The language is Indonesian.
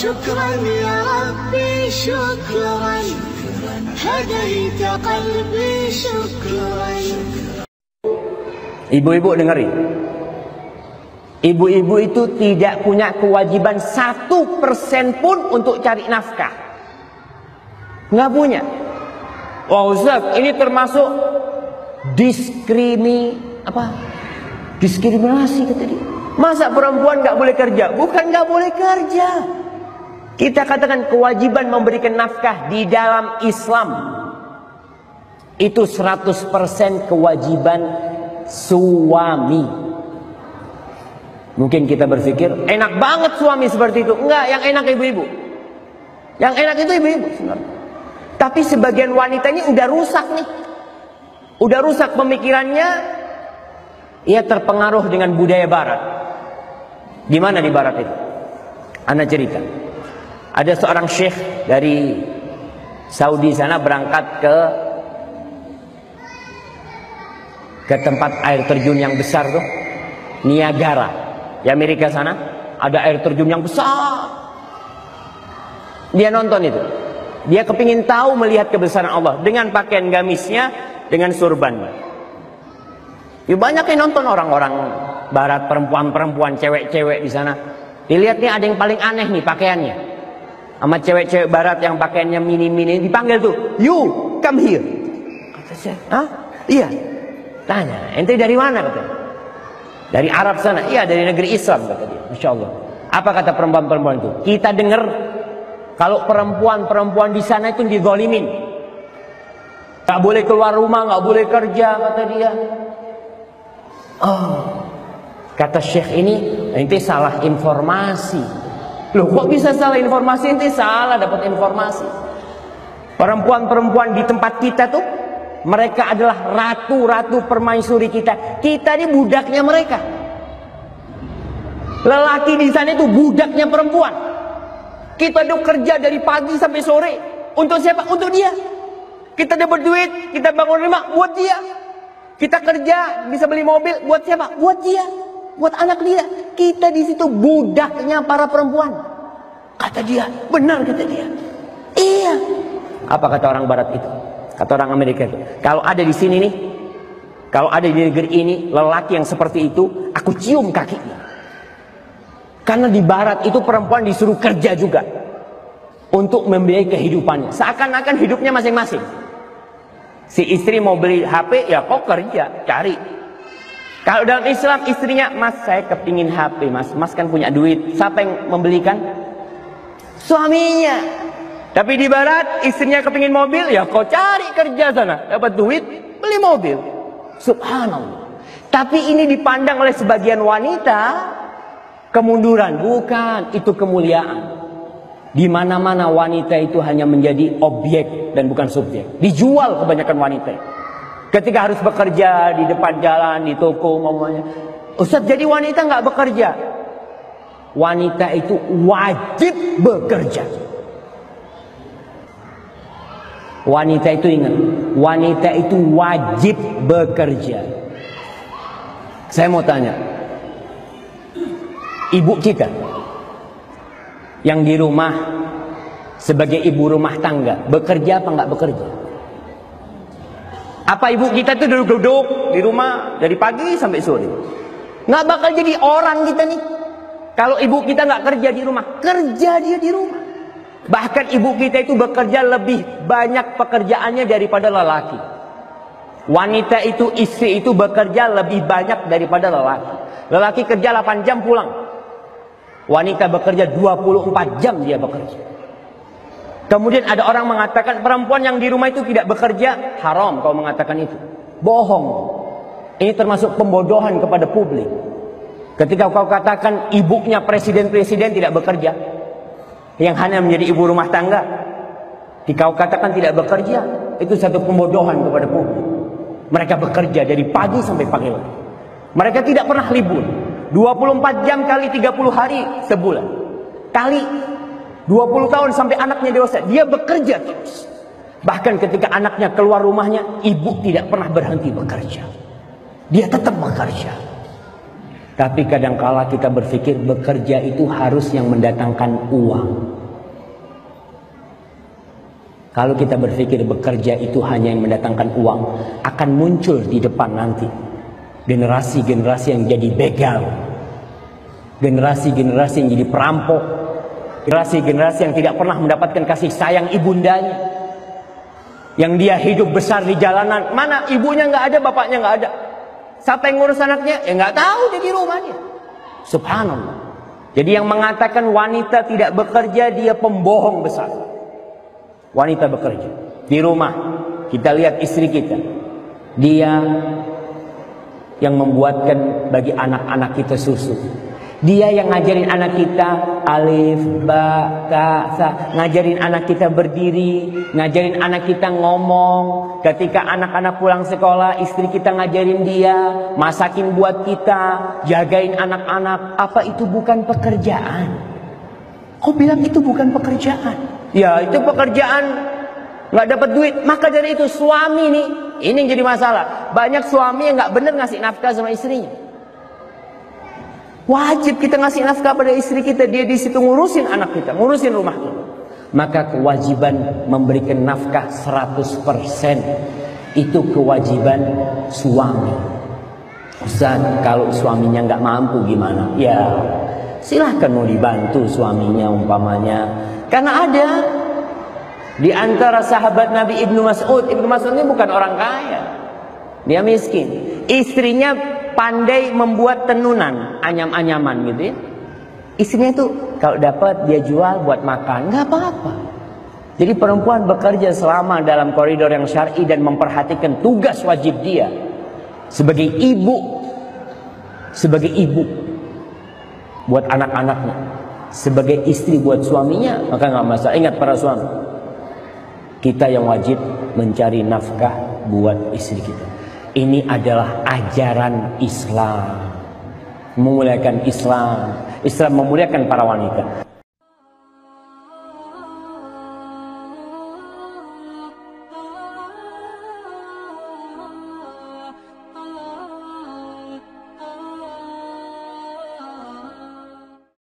شكرا يا ربي شكرا هديت قلبي شكرا. Ibu-ibu dengerin, ibu-ibu itu tidak punya kewajiban 1% pun untuk cari nafkah. Nggak punya. Wah Ustaz, ini termasuk diskriminasi kata dia. Masa perempuan nggak boleh kerja? Bukan nggak boleh kerja. Kita katakan kewajiban memberikan nafkah di dalam Islam itu 100% kewajiban suami. Mungkin kita berpikir enak banget suami seperti itu. Enggak, yang enak ibu-ibu. Yang enak itu ibu-ibu sebenarnya. Tapi sebagian wanita ini udah rusak nih. Udah rusak pemikirannya. Ia terpengaruh dengan budaya barat. Di mana di barat itu? Ana cerita. Ada seorang syekh dari Saudi sana berangkat ke tempat air terjun yang besar tuh, Niagara. Di Amerika sana ada air terjun yang besar. Dia nonton itu. Dia kepingin tahu melihat kebesaran Allah dengan pakaian gamisnya, dengan surbannya. Ya banyak yang nonton orang-orang barat, perempuan-perempuan, cewek-cewek di sana. Dilihat nih ada yang paling aneh nih pakaiannya. Sama cewek-cewek barat yang pakaiannya mini-mini dipanggil tuh, "You come here." Kata saya, "Hah? Iya." Tanya, "Ente dari mana?" kata. "Dari Arab sana." "Iya, dari negeri Islam," kata dia. Masya Allah. Apa kata perempuan-perempuan itu? Kita dengar kalau perempuan-perempuan di sana itu dizalimin. Gak boleh keluar rumah, gak boleh kerja, kata dia. Oh, kata syekh ini, ente salah informasi. Loh, kok bisa salah informasi? Ente salah dapat informasi. Perempuan-perempuan di tempat kita tuh, mereka adalah ratu-ratu permaisuri kita. Kita ini budaknya mereka. Lelaki di sana itu budaknya perempuan. Kita udah kerja dari pagi sampai sore. Untuk siapa? Untuk dia. Kita dapat duit, kita bangun rumah buat dia. Kita kerja, bisa beli mobil buat siapa? Buat dia. Buat anak dia. Kita di situ budaknya para perempuan. Kata dia, benar kata dia. Iya. Apa kata orang barat itu? Kata orang Amerika itu, kalau ada di sini nih, kalau ada di negeri ini lelaki yang seperti itu, aku cium kakinya. Karena di barat itu perempuan disuruh kerja juga untuk membiayai kehidupannya. Seakan-akan hidupnya masing-masing. Si istri mau beli HP, ya kok kerja, cari. Kalau dalam Islam istrinya, "Mas, saya kepingin HP, mas. Mas kan punya duit." Siapa yang membelikan? Suaminya. Tapi di barat istrinya kepingin mobil, ya kau cari kerja sana, dapat duit, beli mobil. Subhanallah. Tapi ini dipandang oleh sebagian wanita kemunduran. Bukan, itu kemuliaan. Di mana-mana wanita itu hanya menjadi objek dan bukan subjek. Dijual kebanyakan wanita. Ketika harus bekerja di depan jalan, di toko, mamanya, "Ustaz, jadi wanita nggak bekerja?" Wanita itu wajib bekerja. Wanita itu ingat, wanita itu wajib bekerja. Saya mau tanya, ibu kita yang di rumah sebagai ibu rumah tangga, bekerja apa nggak bekerja? Apa ibu kita tuh duduk-duduk di rumah dari pagi sampai sore? Nggak bakal jadi orang kita nih. Kalau ibu kita nggak kerja di rumah, kerja dia di rumah. Bahkan ibu kita itu bekerja lebih banyak pekerjaannya daripada lelaki. Wanita itu, istri itu bekerja lebih banyak daripada lelaki. Lelaki kerja 8 jam pulang. Wanita bekerja 24 jam dia bekerja. Kemudian ada orang mengatakan perempuan yang di rumah itu tidak bekerja, haram kau mengatakan itu. Bohong. Ini termasuk pembodohan kepada publik. Ketika kau katakan ibunya presiden-presiden tidak bekerja, yang hanya menjadi ibu rumah tangga, jika kau katakan tidak bekerja, itu satu pembodohan kepada publik. Mereka bekerja dari pagi sampai pagi lagi. Mereka tidak pernah libur. 24 jam kali 30 hari sebulan. Kali 20 tahun sampai anaknya dewasa, dia bekerja terus. Bahkan ketika anaknya keluar rumahnya, ibu tidak pernah berhenti bekerja. Dia tetap bekerja. Tapi kadangkala kita berpikir bekerja itu harus yang mendatangkan uang. Kalau kita berpikir bekerja itu hanya yang mendatangkan uang, akan muncul di depan nanti generasi-generasi yang jadi begal, generasi-generasi yang jadi perampok, generasi-generasi yang tidak pernah mendapatkan kasih sayang ibundanya, yang dia hidup besar di jalanan, mana ibunya nggak ada, bapaknya nggak ada. Siapa yang ngurus anaknya? Ya nggak tahu, dia di rumahnya. Subhanallah. Jadi yang mengatakan wanita tidak bekerja, dia pembohong besar. Wanita bekerja di rumah. Kita lihat istri kita, dia yang membuatkan bagi anak-anak kita susu. Dia yang ngajarin anak kita alif, ba, ta, sa, ngajarin anak kita berdiri, ngajarin anak kita ngomong. Ketika anak-anak pulang sekolah, istri kita ngajarin dia, masakin buat kita, jagain anak-anak. Apa itu bukan pekerjaan? Kau bilang itu bukan pekerjaan? Ya, itu pekerjaan, nggak dapat duit. Maka dari itu suami nih, ini yang jadi masalah. Banyak suami yang nggak benar ngasih nafkah sama istrinya. Wajib kita ngasih nafkah pada istri kita. Dia di situ ngurusin anak kita, ngurusin rumah kita. Maka kewajiban memberikan nafkah 100% itu kewajiban suami. Ustaz, kalau suaminya nggak mampu gimana? Ya, silahkan mau dibantu suaminya umpamanya. Karena ada di antara sahabat Nabi Ibnu Mas'ud. Ibnu Mas'ud ini bukan orang kaya, dia miskin. Istrinya pandai membuat tenunan, anyam-anyaman gitu ya. Istrinya itu kalau dapat dia jual buat makan, nggak apa-apa. Jadi perempuan bekerja selama dalam koridor yang syar'i dan memperhatikan tugas wajib dia sebagai ibu buat anak-anaknya, sebagai istri buat suaminya, maka nggak masalah. Ingat para suami, kita yang wajib mencari nafkah buat istri kita. Ini adalah ajaran Islam, memuliakan Islam. Islam memuliakan para wanita.